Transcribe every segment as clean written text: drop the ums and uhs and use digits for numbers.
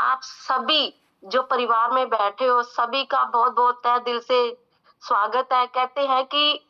आप सभी जो परिवार में बैठे हो सभी का बहुत बहुत तहे दिल से स्वागत है। कहते हैं कि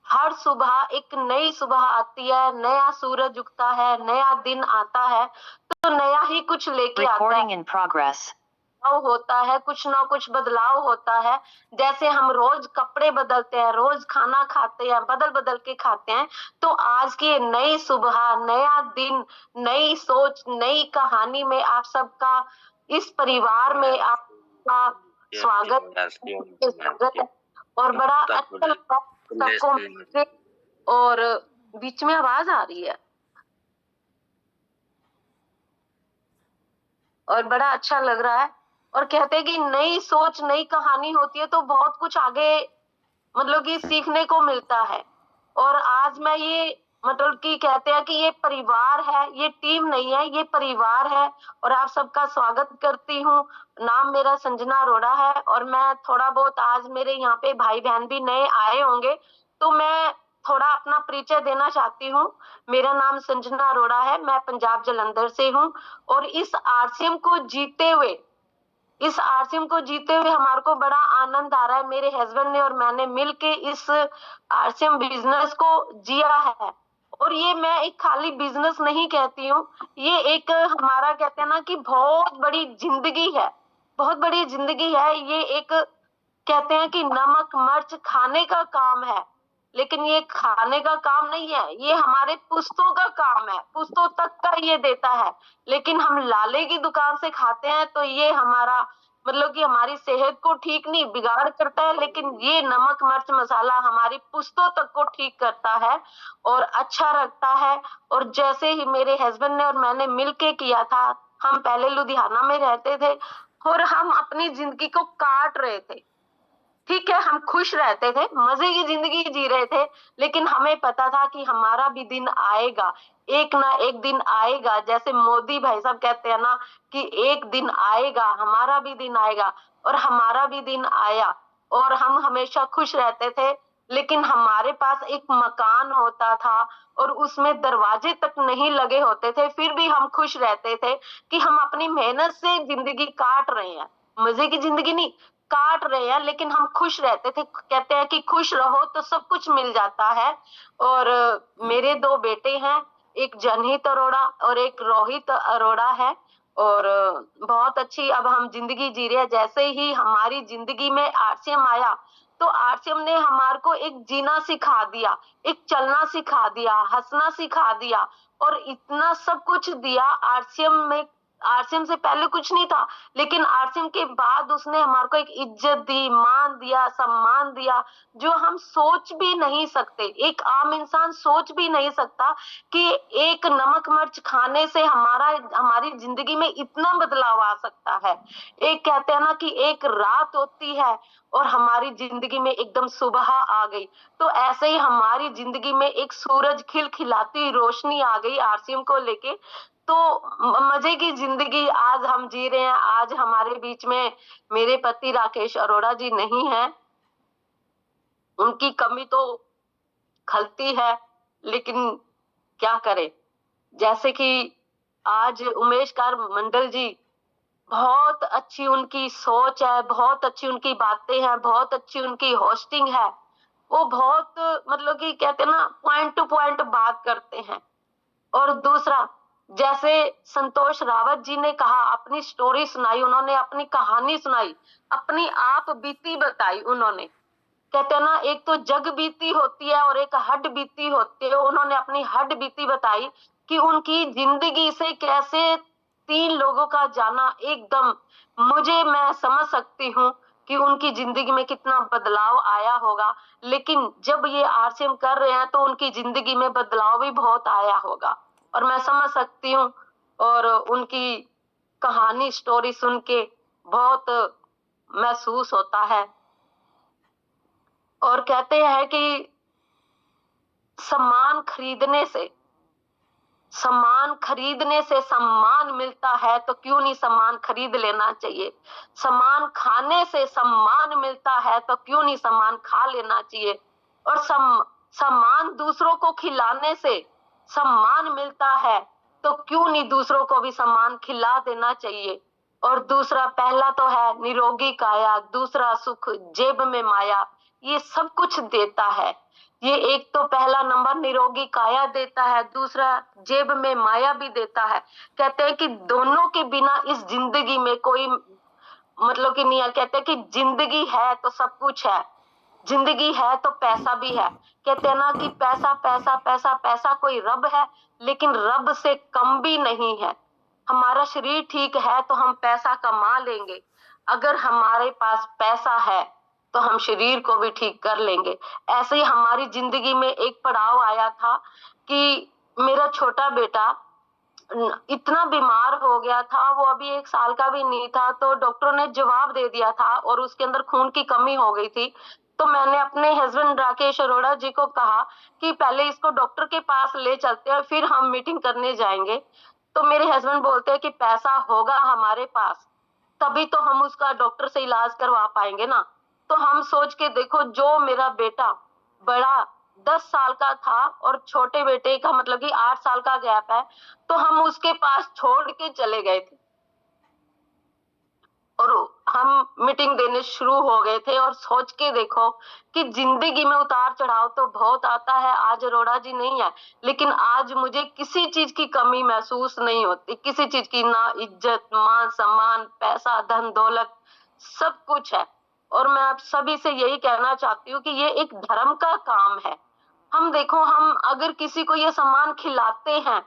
हर सुबह एक नई सुबह आती है, नया सूरज उगता है, नया दिन आता है, तो नया ही कुछ लेके आता है। Recording in progress. बदलाव होता है, कुछ ना कुछ बदलाव होता है। जैसे हम रोज कपड़े बदलते हैं, रोज खाना खाते हैं, बदल बदल के खाते हैं, तो आज की ये नई सुबह, नया दिन, नई सोच, नई कहानी में आप सबका, इस परिवार में आपका स्वागत है। और बड़ा अच्छा लगा सबको मिलके। और बीच में आवाज आ रही है और बड़ा अच्छा लग रहा है। और कहते हैं कि नई सोच नई कहानी होती है तो बहुत कुछ आगे मतलब कि सीखने को मिलता है। और आज मैं ये मतलब कि कहते हैं कि ये परिवार है, ये टीम नहीं है, ये परिवार है। और आप सबका स्वागत करती हूँ। नाम मेरा संजना अरोड़ा है और मैं थोड़ा बहुत, आज मेरे यहाँ पे भाई बहन भी नए आए होंगे तो मैं थोड़ा अपना परिचय देना चाहती हूँ। मेरा नाम संजना अरोड़ा है, मैं पंजाब जालंधर से हूँ। और इस आरसीएम को जीते हुए हमारे को बड़ा आनंद आ रहा है। मेरे हस्बैंड ने और मैंने मिलके इस आरसीएम बिजनेस को जिया है। और ये मैं एक खाली बिजनेस नहीं कहती हूँ, ये एक हमारा कहते हैं ना कि बहुत बड़ी जिंदगी है, बहुत बड़ी जिंदगी है। ये एक कहते हैं कि नमक मिर्च खाने का काम है, लेकिन ये खाने का काम नहीं है, ये हमारे पुश्तों का काम है, पुश्तों तक का ये देता है। लेकिन हम लाले की दुकान से खाते हैं तो ये हमारा मतलब कि हमारी सेहत को ठीक नहीं बिगाड़ करता है, लेकिन ये नमक मिर्च मसाला हमारी पुश्तों तक को ठीक करता है और अच्छा रखता है। और जैसे ही मेरे हस्बैंड ने और मैंने मिलके किया था, हम पहले लुधियाना में रहते थे और हम अपनी जिंदगी को काट रहे थे। ठीक है, हम खुश रहते थे, मजे की जिंदगी जी रहे थे, लेकिन हमें पता था कि हमारा भी दिन आएगा, एक ना एक दिन आएगा। जैसे मोदी भाई साहब कहते हैं ना कि एक दिन आएगा, हमारा भी दिन आएगा। और हमारा भी दिन आया और हम हमेशा खुश रहते थे। लेकिन हमारे पास एक मकान होता था और उसमें दरवाजे तक नहीं लगे होते थे, फिर भी हम खुश रहते थे कि हम अपनी मेहनत से जिंदगी काट रहे हैं, मजे की जिंदगी नहीं काट रहे हैं, लेकिन हम खुश रहते थे। कहते हैं कि खुश रहो तो सब कुछ मिल जाता है। और मेरे दो बेटे हैं, एक जनहित अरोड़ा और एक रोहित अरोड़ा है। और बहुत अच्छी अब हम जिंदगी जी रहे हैं। जैसे ही हमारी जिंदगी में आरसीएम आया तो आरसीएम ने हमारे को एक जीना सिखा दिया, एक चलना सिखा दिया, हंसना सिखा दिया और इतना सब कुछ दिया आरसीएम में। आरसीएम से पहले कुछ नहीं था, लेकिन आरसीएम के बाद उसने हमारे को एक इज्जत दी, मान दिया, सम्मान दिया, जो हम सोच भी नहीं सकते। एक आम इंसान सोच भी नहीं सकता कि एक नमक मिर्च खाने से हमारी जिंदगी में इतना बदलाव आ सकता है। एक कहते हैं ना कि एक रात होती है और हमारी जिंदगी में एकदम सुबह आ गई, तो ऐसे ही हमारी जिंदगी में एक सूरज खिलखिलाती रोशनी आ गई आरसीएम को लेके। तो मजे की जिंदगी आज हम जी रहे हैं। आज हमारे बीच में मेरे पति राकेश अरोड़ा जी नहीं है, उनकी कमी तो खलती है, लेकिन क्या करें। जैसे कि आज उमेश कार मंडल जी, बहुत अच्छी उनकी सोच है, बहुत अच्छी उनकी बातें हैं, बहुत अच्छी उनकी होस्टिंग है। वो बहुत मतलब कि कहते हैं ना पॉइंट टू पॉइंट बात करते हैं। और दूसरा, जैसे संतोष रावत जी ने कहा, अपनी स्टोरी सुनाई उन्होंने, अपनी कहानी सुनाई, अपनी आप बीती बताई उन्होंने। कहते हैं ना एक तो जग बीती होती है और एक हड बीती होती है। उन्होंने अपनी हड बीती बताई कि उनकी जिंदगी से कैसे 3 लोगों का जाना एकदम, मैं समझ सकती हूँ कि उनकी जिंदगी में कितना बदलाव आया होगा। लेकिन जब ये आरसीएम कर रहे हैं तो उनकी जिंदगी में बदलाव भी बहुत आया होगा और मैं समझ सकती हूँ। और उनकी कहानी स्टोरी सुन के बहुत महसूस होता है। और कहते हैं कि सम्मान खरीदने से सम्मान मिलता है, तो क्यों नहीं सम्मान खरीद लेना चाहिए। सम्मान खाने से सम्मान मिलता है, तो क्यों नहीं सम्मान खा लेना चाहिए। और सम्मान दूसरों को खिलाने से सम्मान मिलता है, तो क्यों नहीं दूसरों को भी सम्मान खिला देना चाहिए। और दूसरा, पहला तो है निरोगी काया, दूसरा सुख जेब में माया, ये सब कुछ देता है। ये एक तो पहला नंबर निरोगी काया देता है, दूसरा जेब में माया भी देता है। कहते हैं कि दोनों के बिना इस जिंदगी में कोई मतलब कि नहीं है। कहते हैं कि जिंदगी है तो सब कुछ है, जिंदगी है तो पैसा भी है। कहते हैं ना कि पैसा पैसा पैसा पैसा, कोई रब है लेकिन रब से कम भी नहीं है। हमारा शरीर ठीक है तो हम पैसा कमा लेंगे, अगर हमारे पास पैसा है तो हम शरीर को भी ठीक कर लेंगे। ऐसे ही हमारी जिंदगी में एक पड़ाव आया था कि मेरा छोटा बेटा इतना बीमार हो गया था, वो अभी 1 साल का भी नहीं था, तो डॉक्टरों ने जवाब दे दिया था और उसके अंदर खून की कमी हो गई थी। तो मैंने अपने हस्बैंड राकेश अरोड़ा जी को कहा कि पहले इसको डॉक्टर के पास ले चलते हैं, फिर हम मीटिंग करने जाएंगे। तो मेरे हस्बैंड बोलते हैं कि पैसा होगा हमारे पास तभी तो हम उसका डॉक्टर से इलाज करवा पाएंगे ना। तो हम सोच के देखो, जो मेरा बेटा बड़ा 10 साल का था और छोटे बेटे का मतलब कि 8 साल का गैप है, तो हम उसके पास छोड़ के चले गए थे और हम मीटिंग देने शुरू हो गए थे। और सोच के देखो कि जिंदगी में उतार चढ़ाव तो बहुत आता है, आज अरोड़ा जी नहीं है लेकिन आज मुझे किसी चीज की कमी महसूस नहीं होती, किसी चीज की, ना इज्जत मान सम्मान पैसा धन दौलत सब कुछ है। और मैं आप सभी से यही कहना चाहती हूँ कि ये एक धर्म का काम है। हम देखो, हम अगर किसी को ये सम्मान खिलाते हैं,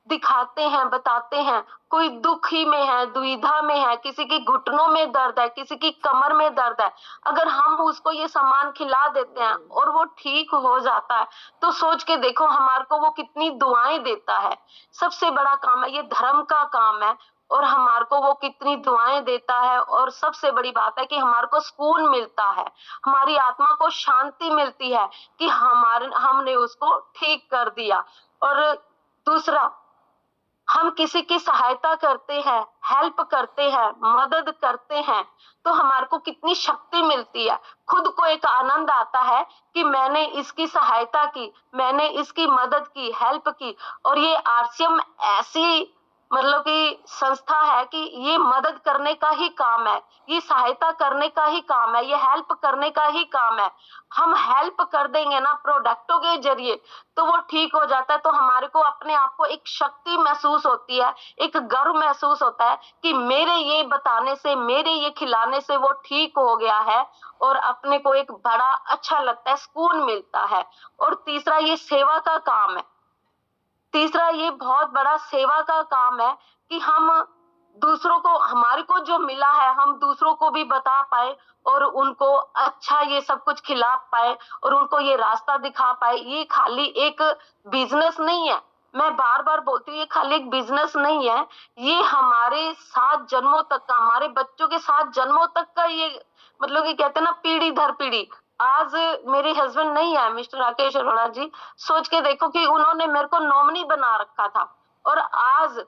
दिखाते हैं, बताते हैं, कोई दुखी में है, दुविधा में है, किसी की घुटनों में दर्द है, किसी की कमर में दर्द है, अगर हम उसको ये सामान खिला देते हैं और वो ठीक हो जाता है, तो सोच के देखो हमारे को वो कितनी दुआएं देता है। सबसे बड़ा काम है, ये धर्म का काम है और हमारे को वो कितनी दुआएं देता है। और सबसे बड़ी बात है कि हमारे को सुकून मिलता है, हमारी आत्मा को शांति मिलती है कि हमने उसको ठीक कर दिया। और दूसरा, हम किसी की सहायता करते हैं, हेल्प करते हैं, मदद करते हैं, तो हमारे को कितनी शक्ति मिलती है, खुद को एक आनंद आता है कि मैंने इसकी सहायता की, मैंने इसकी मदद की, हेल्प की। और ये आरसीएम ऐसी मतलब कि संस्था है कि ये मदद करने का ही काम है, ये सहायता करने का ही काम है, ये हेल्प करने का ही काम है। हम हेल्प कर देंगे ना प्रोडक्टों के जरिए तो वो ठीक हो जाता है। तो हमारे को अपने आप को एक शक्ति महसूस होती है, एक गर्व महसूस होता है कि मेरे ये बताने से, मेरे ये खिलाने से वो ठीक हो गया है और अपने को एक बड़ा अच्छा लगता है, सुकून मिलता है। और तीसरा, ये सेवा का काम है। तीसरा, ये बहुत बड़ा सेवा का काम है कि हम दूसरों को, हमारे को जो मिला है हम दूसरों को भी बता पाए और उनको अच्छा ये सब कुछ खिला पाए और उनको ये रास्ता दिखा पाए। ये खाली एक बिजनेस नहीं है, मैं बार बार बोलती हूँ, ये खाली एक बिजनेस नहीं है, ये हमारे 7 जन्मों तक का, हमारे बच्चों के 7 जन्मों तक का ये मतलब कि कहते हैं ना पीढ़ी दर पीढ़ी। आज मेरे हस्बैंड नहीं है मिस्टर राकेश अरोड़ा जी, सोच के देखो कि उन्होंने मेरे को नॉमिनी बना रखा था और आज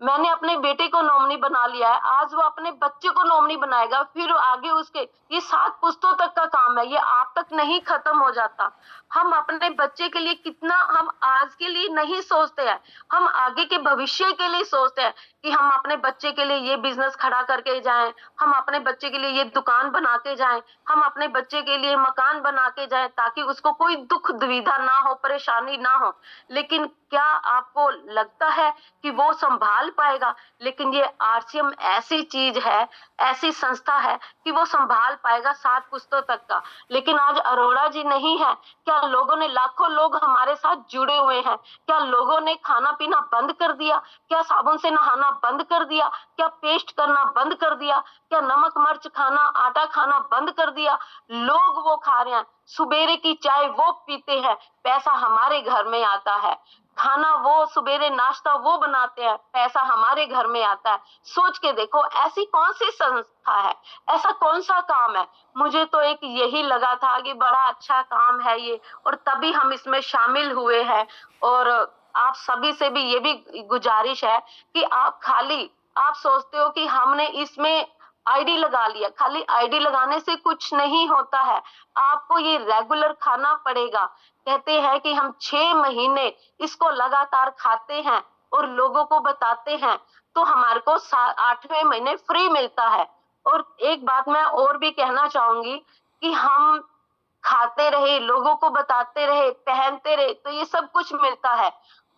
मैंने अपने बेटे को नॉमिनी बना लिया है, आज वो अपने बच्चे को नॉमिनी बनाएगा, फिर आगे उसके, ये 7 पुश्तों तक का काम है, ये आप तक नहीं खत्म हो जाता। हम अपने बच्चे के लिए कितना, हम आज के लिए नहीं सोचते हैं, हम आगे के भविष्य के लिए सोचते हैं कि हम अपने बच्चे के लिए ये बिजनेस खड़ा करके जाएं, हम अपने बच्चे के लिए ये दुकान बना के जाएं, हम अपने बच्चे के लिए मकान बना के जाएं ताकि उसको कोई दुख दुविधा ना हो, परेशानी ना हो। लेकिन क्या आपको लगता है कि वो संभाल पाएगा? लेकिन ये आरसीएम ऐसी चीज है, ऐसी संस्था है कि वो संभाल पाएगा 7 पुश्तों तक का। लेकिन आज अरोड़ा जी नहीं है, क्या लोगों ने, लाखों लोग हमारे साथ जुड़े हुए हैं, क्या लोगों ने खाना पीना बंद कर दिया, क्या साबुन से नहाना बंद कर दिया, क्या पेस्ट करना बंद कर दिया, क्या नमक मिर्च खाना, आटा खाना बंद कर दिया? लोग वो खा रहे हैं, सुबेरे की चाय वो पीते हैं, पैसा हमारे घर में आता है, खाना वो सुबेरे नाश्ता वो बनाते हैं, पैसा हमारे घर में आता है। सोच के देखो, ऐसी कौन सी संस्था है, ऐसा कौन सा काम है? मुझे तो एक यही लगा था कि बड़ा अच्छा काम है ये और तभी हम इसमें शामिल हुए हैं। और आप सभी से भी ये भी गुजारिश है कि आप सोचते हो कि हमने इसमें आईडी लगा लिया, खाली आईडी लगाने से कुछ नहीं होता है, आपको ये रेगुलर खाना पड़ेगा। कहते हैं कि हम 6 महीने इसको लगातार खाते हैं और लोगों को बताते हैं तो हमारे को 8वें महीने फ्री मिलता है। और एक बात मैं और भी कहना चाहूंगी कि हम खाते रहे, लोगों को बताते रहे, पहनते रहे, तो ये सब कुछ मिलता है।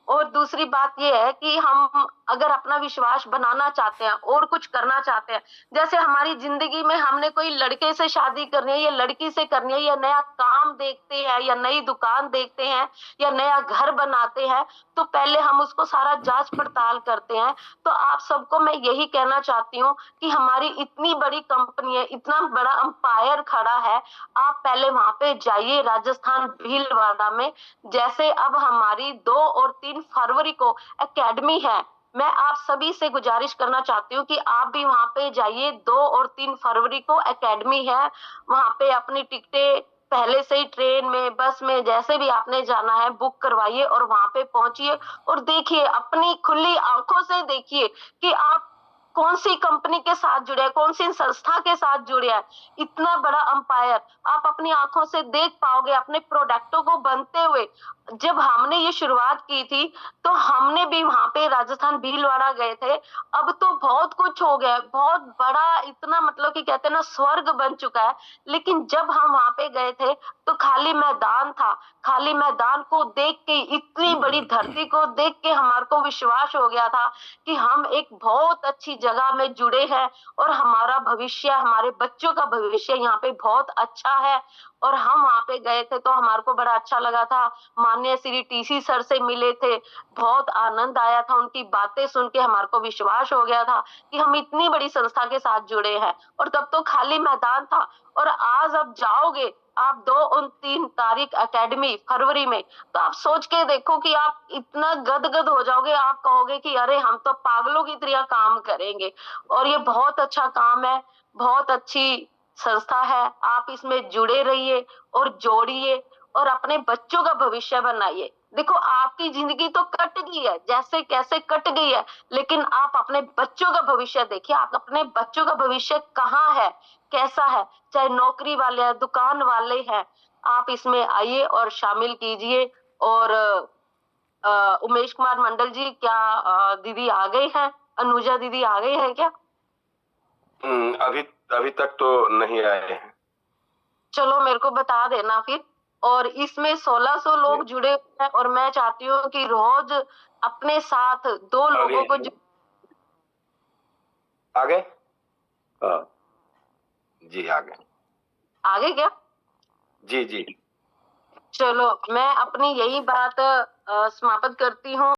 और दूसरी बात ये है कि हम अगर अपना विश्वास बनाना चाहते हैं और कुछ करना चाहते हैं, जैसे हमारी जिंदगी में हमने कोई लड़के से शादी करनी है या लड़की से करनी है, या नया काम देखते हैं या नई दुकान देखते हैं या नया घर बनाते हैं, तो पहले हम उसको सारा जांच पड़ताल करते हैं। तो आप सबको मैं यही कहना चाहती हूँ कि हमारी इतनी बड़ी कंपनी है, इतना बड़ा अंपायर खड़ा है, आप पहले वहां पे जाइए राजस्थान भीलवाड़ा में। जैसे अब हमारी 2 और 3 फरवरी को एकेडमी है, मैं आप सभी से गुजारिश करना चाहती हूँ कि आप भी वहां पे जाइए। 2 और 3 फरवरी को एकेडमी है, वहां पे अपनी टिकटें पहले से ही ट्रेन में, बस में, जैसे भी आपने जाना है बुक करवाइए और वहां पे पहुंचिए और देखिए, अपनी खुली आंखों से देखिए कि आप कौन सी कंपनी के साथ जुड़े हैं, कौन सी संस्था के साथ जुड़े हैं। इतना बड़ा अंपायर आप अपनी आंखों से देख पाओगे अपने प्रोडक्टों को बनते हुए। जब हमने ये शुरुआत की थी तो हमने भी वहां पे राजस्थान भीलवाड़ा गए थे। अब तो बहुत कुछ हो गया है, बहुत बड़ा, इतना मतलब कि कहते हैं ना, स्वर्ग बन चुका है। लेकिन जब हम वहां पे गए थे तो खाली मैदान था। खाली मैदान को देख के, इतनी बड़ी धरती को देख के हमारे को विश्वास हो गया था कि हम एक बहुत अच्छी जगह में जुड़े हैं और हमारा भविष्य, हमारे बच्चों का भविष्य यहाँ पे बहुत अच्छा है। और हम वहां पे गए थे तो हमारे को बड़ा अच्छा लगा था। माननीय श्री टीसी सर से मिले थे, बहुत आनंद आया था, उनकी बातें सुन के हमारे को विश्वास हो गया था कि हम इतनी बड़ी संस्था के साथ जुड़े हैं। और तब तो खाली मैदान था। और आज अब जाओगे आप 2 और 3 तारीख एकेडमी फरवरी में, तो आप सोच के देखो कि आप इतना गदगद हो जाओगे, आप कहोगे कि अरे हम तो पागलों की तरह काम करेंगे। और ये बहुत अच्छा काम है, बहुत अच्छी संस्था है, आप इसमें जुड़े रहिए और जोड़िए और अपने बच्चों का भविष्य बनाइए। देखो, आपकी जिंदगी तो कट गई है, जैसे कैसे कट गई है, लेकिन आप अपने बच्चों का भविष्य देखिए। आप अपने बच्चों का भविष्य कहाँ है, कैसा है, चाहे नौकरी वाले हैं, दुकान वाले हैं, आप इसमें आइए और शामिल कीजिए। और उमेश कुमार मंडल जी, क्या दीदी आ गई हैं? अनुजा दीदी आ गई हैं क्या? अभी अभी तक तो नहीं आए हैं। चलो मेरे को बता देना फिर। और इसमें 1600 लोग जुड़े हुए हैं और मैं चाहती हूँ कि रोज अपने साथ 2 लोगों को आ गए। हाँ जी, आ गए। आगे क्या? जी जी। चलो मैं अपनी यही बात समाप्त करती हूँ।